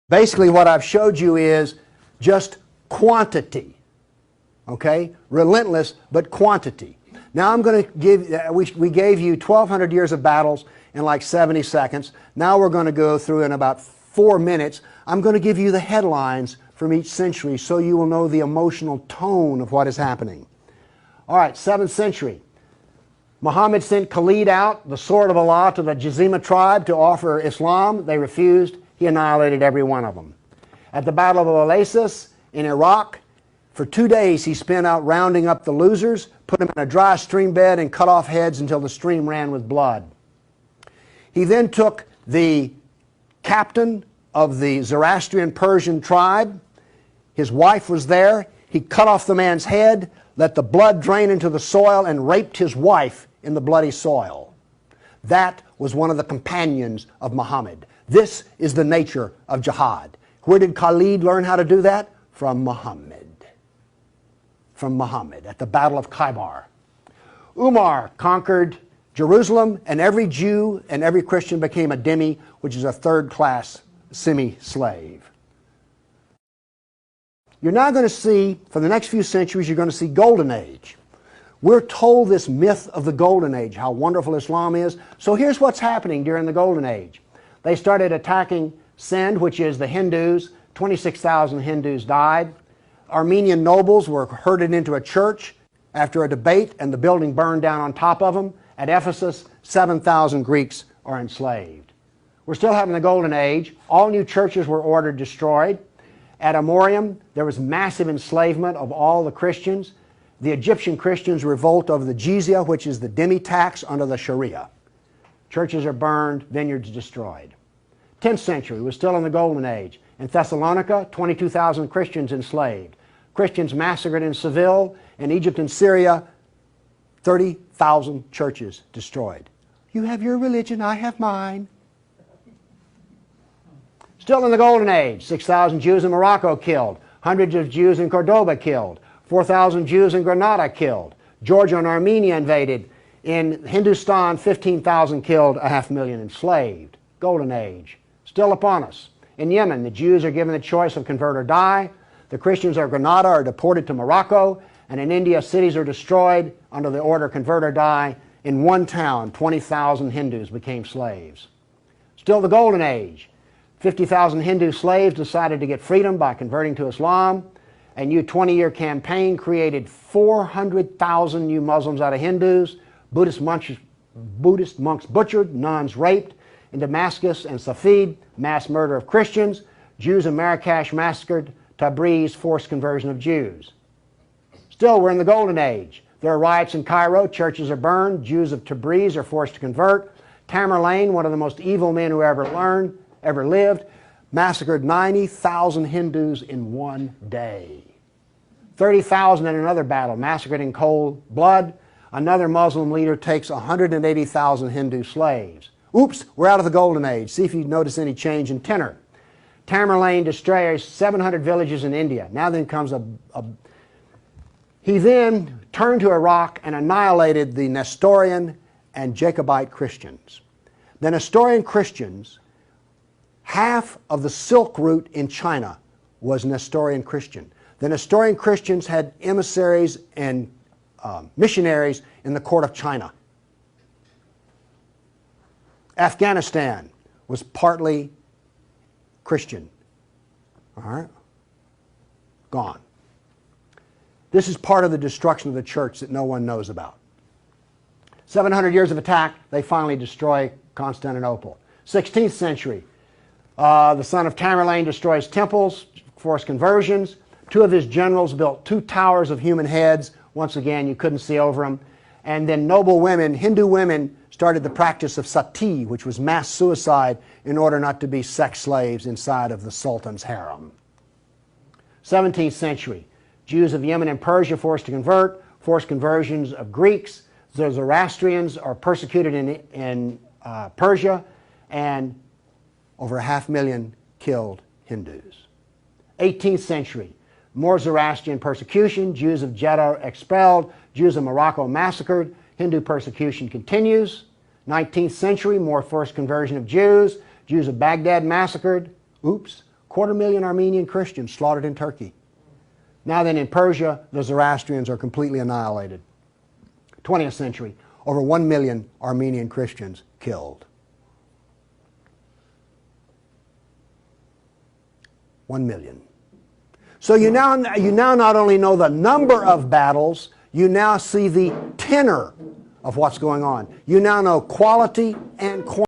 Basically what I've showed you is just quantity, okay? Relentless, but quantity. Now I'm going to give, we gave you 1,200 years of battles in like 70 seconds. Now we're going to go through in about 4 minutes. I'm going to give you the headlines from each century so you will know the emotional tone of what is happening. All right, 7th century. Muhammad sent Khalid out, the sword of Allah, to the Jazima tribe to offer Islam. They refused. He annihilated every one of them. At the Battle of Oasis in Iraq, for 2 days he spent out rounding up the losers, put them in a dry stream bed and cut off heads until the stream ran with blood. He then took the captain of the Zoroastrian Persian tribe. His wife was there. He cut off the man's head, let the blood drain into the soil, and raped his wife in the bloody soil. That was one of the companions of Muhammad. This is the nature of jihad. Where did Khalid learn how to do that? From Muhammad. From Muhammad at the Battle of Khaybar. Umar conquered Jerusalem, and every Jew and every Christian became a dhimmi, which is a third-class semi-slave. You're now going to see, for the next few centuries, you're going to see Golden Age. We're told this myth of the Golden Age, how wonderful Islam is. So here's what's happening during the Golden Age. They started attacking Sind, which is the Hindus. 26,000 Hindus died. Armenian nobles were herded into a church after a debate, and the building burned down on top of them. At Ephesus, 7,000 Greeks are enslaved. We're still having the Golden Age. All new churches were ordered destroyed. At Amorium, there was massive enslavement of all the Christians. The Egyptian Christians revolt over the jizya, which is the dhimmi tax under the Sharia. Churches are burned, vineyards destroyed. 10th century was still in the Golden Age. In Thessalonica, 22,000 Christians enslaved. Christians massacred in Seville. In Egypt and Syria, 30,000 churches destroyed. You have your religion, I have mine. Still in the Golden Age, 6,000 Jews in Morocco killed, hundreds of Jews in Cordoba killed, 4,000 Jews in Granada killed, Georgia and Armenia invaded. In Hindustan, 15,000 killed, 500,000 enslaved. Golden Age, still upon us. In Yemen, the Jews are given the choice of convert or die. The Christians of Granada are deported to Morocco, and in India, cities are destroyed under the order convert or die. In one town, 20,000 Hindus became slaves. Still the Golden Age. 50,000 Hindu slaves decided to get freedom by converting to Islam. A new 20-year campaign created 400,000 new Muslims out of Hindus. Buddhist monks butchered, nuns raped. In Damascus and Safed, mass murder of Christians. Jews in Marrakesh massacred. Tabriz, forced conversion of Jews. Still, we're in the Golden Age. There are riots in Cairo, churches are burned, Jews of Tabriz are forced to convert. Tamerlane, one of the most evil men who ever lived, massacred 90,000 Hindus in one day. 30,000 in another battle, massacred in cold blood. Another Muslim leader takes 180,000 Hindu slaves. Oops, we're out of the Golden Age. See if you notice any change in tenor. Tamerlane destroys 700 villages in India. Now then comes He then turned to Iraq and annihilated the Nestorian and Jacobite Christians. The Nestorian Christians, half of the Silk Route in China was Nestorian Christian. The Nestorian Christians had emissaries and missionaries in the court of China. Afghanistan was partly Christian. All right? Gone. This is part of the destruction of the church that no one knows about. 700 years of attack, they finally destroy Constantinople. 16th century, the son of Tamerlane destroys temples, forced conversions. 2 of his generals built 2 towers of human heads. Once again, you couldn't see over them. And then noble women, Hindu women, started the practice of sati, which was mass suicide in order not to be sex slaves inside of the Sultan's harem. 17th century, Jews of Yemen and Persia forced to convert, forced conversions of Greeks. The Zoroastrians are persecuted in Persia, and over 500,000 killed Hindus. 18th century, more Zoroastrian persecution, Jews of Jeddah expelled, Jews of Morocco massacred, Hindu persecution continues. 19th century, more forced conversion of Jews, Jews of Baghdad massacred. Oops, 250,000 Armenian Christians slaughtered in Turkey. Now then, in Persia, the Zoroastrians are completely annihilated. 20th century, over 1 million Armenian Christians killed. 1 million. So you now not only know the number of battles, you now see the tenor of what's going on. You now know quality and quantity.